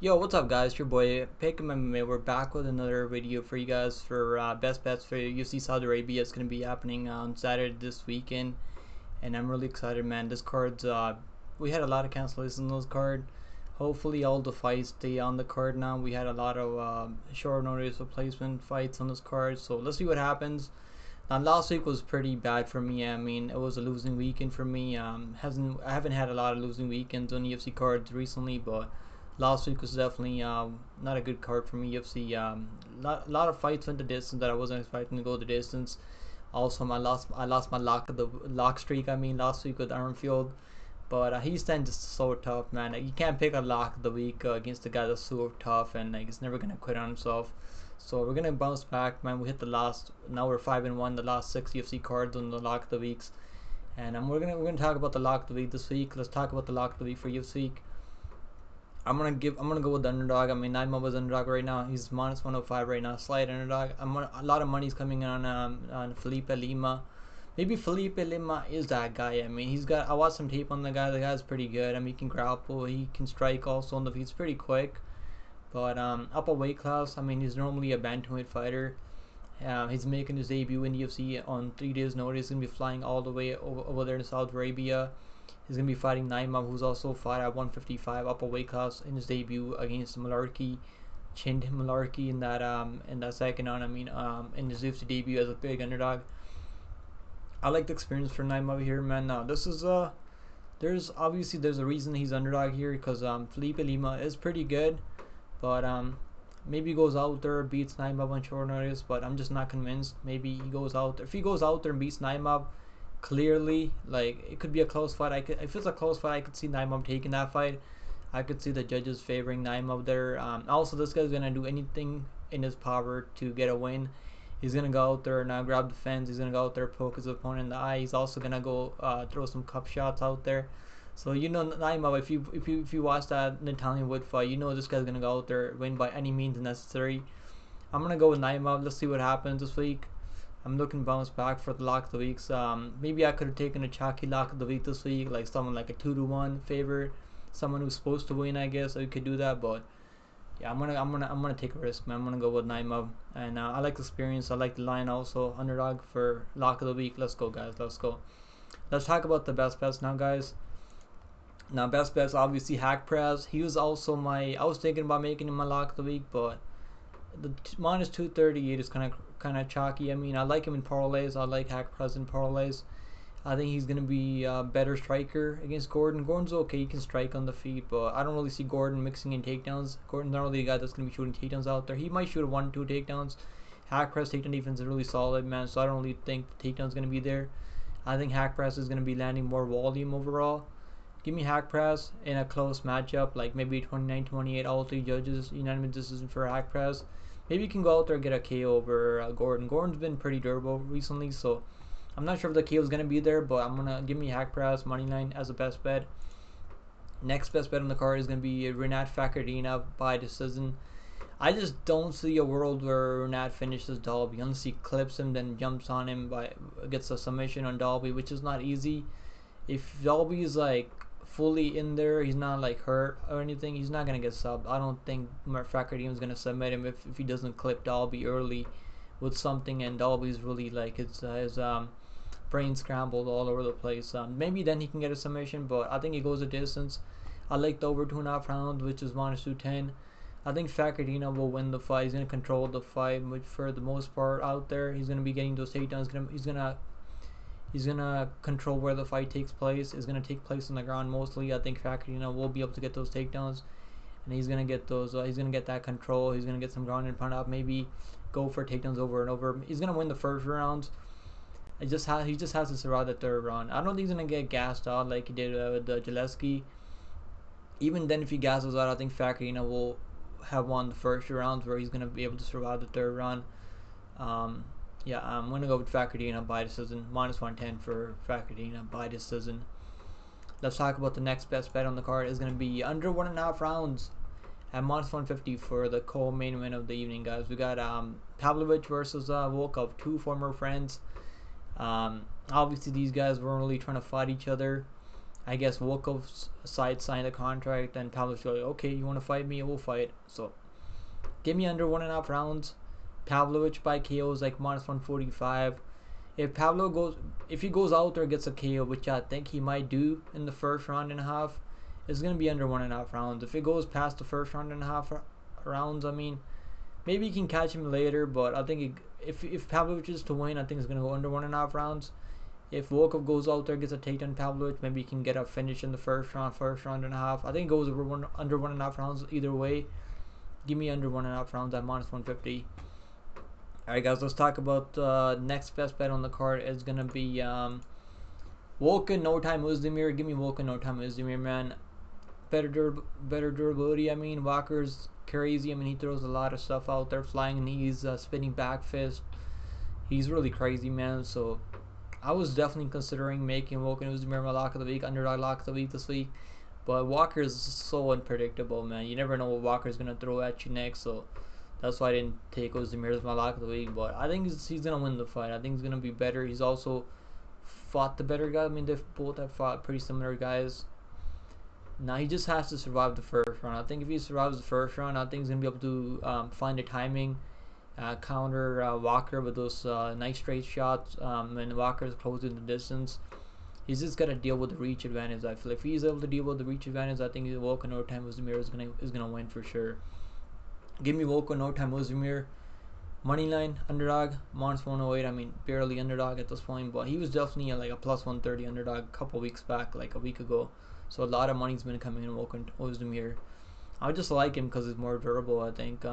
Yo, what's up, guys? Your boy Pickham MMA. We're back with another video for you guys for best bets for UFC Saudi Arabia. It's gonna be happening on Saturday this weekend, and I'm really excited, man. This card's we had a lot of cancellations on this card. Hopefully, all the fights stay on the card now. We had a lot of short notice replacement fights on this card, so let's see what happens. Now, last week was pretty bad for me. I mean, it was a losing weekend for me. I haven't had a lot of losing weekends on UFC cards recently, but last week was definitely not a good card for me. UFC, lot of fights went the distance that I wasn't expecting to go the distance. Also, I lost my lock streak. I mean, last week with Armfield, but he's then just so tough, man. Like, you can't pick a lock of the week against a guy that's so tough and like he's never gonna quit on himself. So we're gonna bounce back, man. We hit the last. Now we're 5-1. The last 6 UFC cards on the lock of the weeks, and we're gonna talk about the lock of the week this week. Let's talk about the lock of the week for UFC. I'm gonna go with the underdog. I mean, Naimov is underdog right now. He's minus 105 right now, slight underdog. A lot of money's coming on Felipe Lima. Maybe Felipe Lima is that guy. I mean, I watched some tape on the guy. The guy's pretty good. I mean, he can grapple. He can strike also on the feet. He's pretty quick. But up a weight class. I mean, he's normally a bantamweight fighter. He's making his debut in the UFC on 3 days' notice. He's gonna be flying all the way over there to Saudi Arabia. He's gonna be fighting Naimov, who's also fought at 155 up a weight class in his debut against Malarkey. Chinned Malarkey in that second round. I mean, in his UFC debut as a big underdog. I like the experience for Naimov here, man. Now this is there's a reason he's underdog here because Felipe Lima is pretty good, but maybe he goes out there beats Naimov on short notice, but I'm just not convinced. Maybe he goes out there. If he goes out there and beats Naimov, clearly, like it could be a close fight. If it's a close fight, I could see Naimov taking that fight. I could see the judges favoring Naimov there. Also, this guy's gonna do anything in his power to get a win. He's gonna go out there now, grab the fence. He's gonna go out there, poke his opponent in the eye. He's also gonna go throw some cup shots out there. So you know Naimov, if you watch that Italian Wood fight, you know this guy's gonna go out there win by any means necessary. I'm gonna go with Naimov. Let's see what happens this week. I'm looking bounce back for the lock of the weeks. Maybe I could have taken a chalky lock of the week this week, like someone like a 2-1 favorite, someone who's supposed to win. I guess I could do that, but yeah, I'm gonna take a risk, man. I'm gonna go with Naimov, and I like the experience. I like the line also. Underdog for lock of the week. Let's go, guys. Let's go. Let's talk about the best bets now, guys. Now, best bets obviously Hack Prez. He was also I was thinking about making him my lock of the week, but the minus 238 is kind of chalky. I mean, I like him in parlays. I like Hack Prez in parlays. I think he's gonna be a better striker against Gordon. Gordon's okay, he can strike on the feet, but I don't really see Gordon mixing in takedowns. Gordon's not really a guy that's gonna be shooting takedowns out there. He might shoot 1-2 takedowns. Hack Press takedown defense is really solid, man. So I don't really think the takedown's gonna be there. I think Hack Press is gonna be landing more volume overall. Give me Hack Press in a close matchup, like maybe 29-28. All three judges unanimous decision for Hack Press. Maybe you can go out there and get a KO over Gordon. Gordon's been pretty durable recently, so I'm not sure if the KO is gonna be there, but I'm gonna give me Hack Press money line as a best bet. Next best bet on the card is gonna be Renat Fakardina by decision. I just don't see a world where Renat finishes Dalby unless he clips him, then jumps on him gets a submission on Dalby, which is not easy. If Dalby is like fully in there, he's not like hurt or anything, he's not gonna get subbed. I don't think Fakardina is gonna submit him if he doesn't clip Dalby early with something, and Dalby's really like his brain scrambled all over the place. Maybe then he can get a submission, but I think he goes a distance. I like the over 2.5 rounds, which is minus 210. I think Fakardina will win the fight. He's gonna control the fight, which for the most part out there, he's gonna be getting those takedowns. He's gonna control where the fight takes place. It's gonna take place on the ground mostly. I think Fakardina will be able to get those takedowns, and he's gonna get those. He's gonna get that control. He's gonna get some ground and pound out. Maybe go for takedowns over and over. He's gonna win the first round. He just has to survive the third round. I don't think he's gonna get gassed out like he did with Jaleski. Even then, if he gasses out, I think Fakardina will have won the first round, where he's gonna be able to survive the third round. Yeah, I'm gonna go with Fakardina by decision. Minus 110 for Fakardina by decision. Let's talk about the next best bet on the card. Is gonna be under 1.5 rounds at minus 150 for the co-main event of the evening, guys. We got Pavlovich versus Volkov, two former friends. Obviously, these guys weren't really trying to fight each other. I guess Volkov's side signed a contract, and Pavlovich was like, okay, you want to fight me? We'll fight. So give me under 1.5 rounds. Pavlovich by KO is like -145. If he goes out there and gets a KO, which I think he might do in the first round and a half, it's gonna be under 1.5 rounds. If it goes past the first round and a half rounds, I mean, maybe you can catch him later, but I think if Pavlovich is to win, I think it's gonna go under 1.5 rounds. If Volkov goes out there gets a takedown Pavlovich, maybe he can get a finish in the first round and a half. I think it goes under 1.5 rounds either way. Give me under 1.5 rounds at -150. Alright guys, let's talk about the next best bet on the card. Is gonna be Volkan No Time Uzdemir. Give me Volkan No Time Uzdemir, man. Better durability. I mean, Walker's crazy. I mean, he throws a lot of stuff out there, flying knees, spinning back fist. He's really crazy, man. So I was definitely considering making Volkan Uzdemir my lock of the week, underdog lock of the week this week. But Walker's so unpredictable, man. You never know what Walker's gonna throw at you next. So that's why I didn't take Uzdemir as my lock of the week. But I think he's gonna win the fight. I think he's gonna be better. He's also fought the better guy. I mean, they both have fought pretty similar guys. Now he just has to survive the first round. I think if he survives the first round, I think he's gonna be able to find the timing, counter Walker with those nice straight shots. And Walker's closing the distance. He's just gotta deal with the reach advantage. I feel if he's able to deal with the reach advantage, I think Volkan No Time Uzdemir is gonna win for sure. Give me Volkan No Time Uzdemir. Moneyline underdog -108. I mean, barely underdog at this point, but he was definitely like a +130 underdog a couple weeks back, like a week ago. So a lot of money's been coming in Volkan Ozdemir. I just like him because he's more durable. I think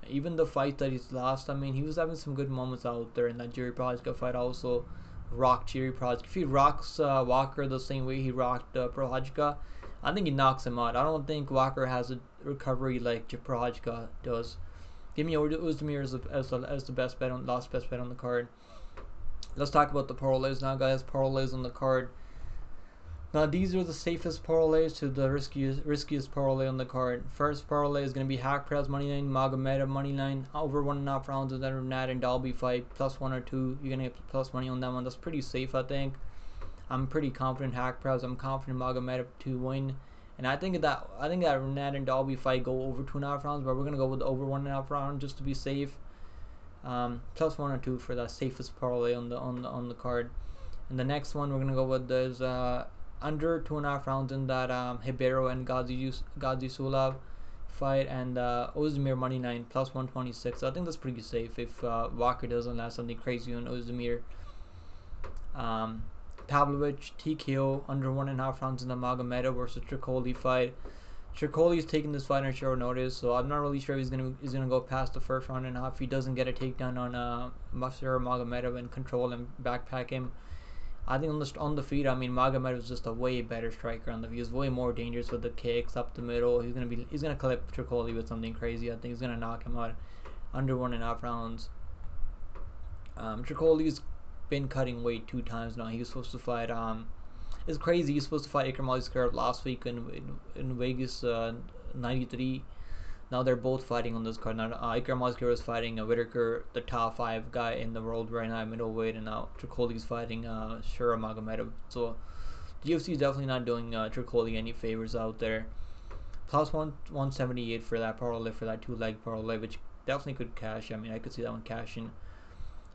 even the fight that he's lost, I mean, he was having some good moments out there in that Jiri Prochazka fight. Also, rocked Jiri Prochazka. If he rocks Walker the same way he rocked Prochazka, I think he knocks him out. I don't think Walker has a recovery like Prochazka does. Give me Ozdemir as the best bet last best bet on the card. Let's talk about the parlays now, guys. Parlays on the card. Now these are the safest parlays to the riskiest parlay on the card. First parlay is going to be Haqparast moneyline, Magomedov moneyline, over 1.5 rounds of that Renat and Dalby fight, +1 or 2. You're going to get plus money on that one. That's pretty safe, I think. I'm pretty confident Haqparast. I'm confident Magomedov to win. And I think that Renat and Dalby fight go over 2.5 rounds, but we're going to go with the over 1.5 round just to be safe. +1 or 2 for that safest parlay on the card. And the next one we're going to go with is under 2.5 rounds in that Ribeiro and Gadzhimagomedov fight, and Ozdemir moneyline +126. I think that's pretty safe if Walker doesn't have something crazy on Ozdemir. Pavlovich TKO under 1.5 rounds in the Magomedov versus Tricoli fight. Tricoli is taking this fight on short notice, so I'm not really sure if he's gonna go past the first round and a half. If he doesn't get a takedown on Magomedov and control him, backpack him. I think on the feet, I mean, Magomedov is just a way better striker on the feet. He's way more dangerous with the kicks up the middle. He's gonna clip Tricoli with something crazy. I think he's gonna knock him out under 1.5 rounds. Tricoli's been cutting weight 2 times now. He was supposed to fight. It's crazy. He's supposed to fight Aliskerov last week in Vegas 93. Now they're both fighting on this card. Now Aliskerov is fighting Whittaker, the top 5 guy in the world right now, middleweight, and now Tricoli's fighting Magomedov. So the UFC is definitely not doing Tricoli any favors out there. +178 for that parlay, for that 2-leg parlay, which definitely could cash. I mean, I could see that one cashing.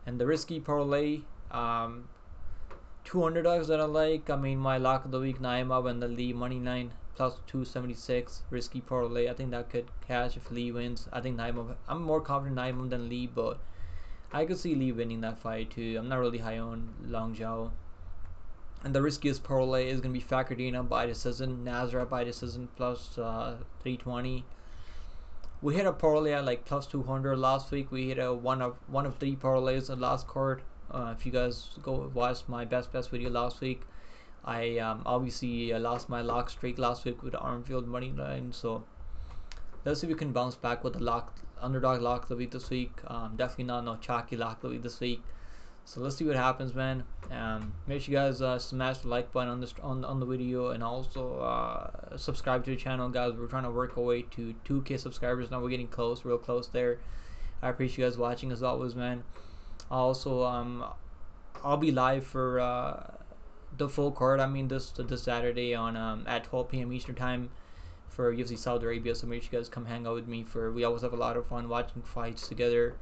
And the risky parlay, 2 underdogs that I like. I mean, my lock of the week, Naimov and the Lee moneyline +276 risky parlay. I think that could cash if Lee wins. I think Naimov. I'm more confident in Naimov than Lee, but I could see Lee winning that fight too. I'm not really high on Long Zhao. And the riskiest parlay is gonna be Fakardina by decision, Nasrat by decision +320. We hit a parlay at like +200 last week. We hit a one of 3 parlays the last card. If you guys go watch my best video last week, I obviously lost my lock streak last week with the Armfield money line. So let's see if we can bounce back with the underdog lock of the week this week. Definitely not no chalky lock of the week this week. So let's see what happens, man. Make sure you guys smash the like button on the video, and also subscribe to the channel, guys. We're trying to work our way to 2K subscribers now. We're getting close, real close there. I appreciate you guys watching as always, man. Also, I'll be live for the full card. I mean, this Saturday on at 12 p.m. Eastern time for UFC Saudi Arabia. So make sure you guys come hang out with me. We always have a lot of fun watching fights together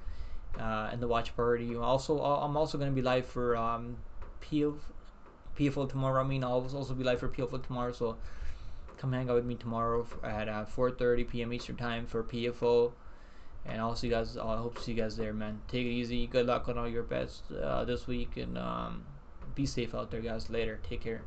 in the watch party. I'm also gonna be live for PFL tomorrow. I mean, I'll also be live for PFL tomorrow. So come hang out with me tomorrow at 4:30 p.m. Eastern time for PFO. And I'll see you guys. I hope to see you guys there, man. Take it easy. Good luck on all your bets this week, and be safe out there, guys. Later. Take care.